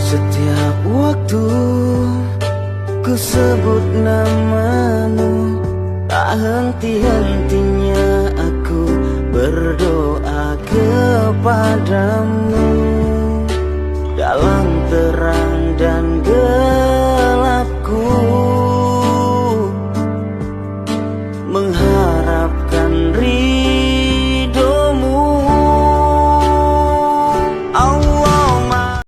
Setiap waktu ku sebut namamu, tak henti-hentinya aku berdoa kepadamu. Dalam terang dan gelapku,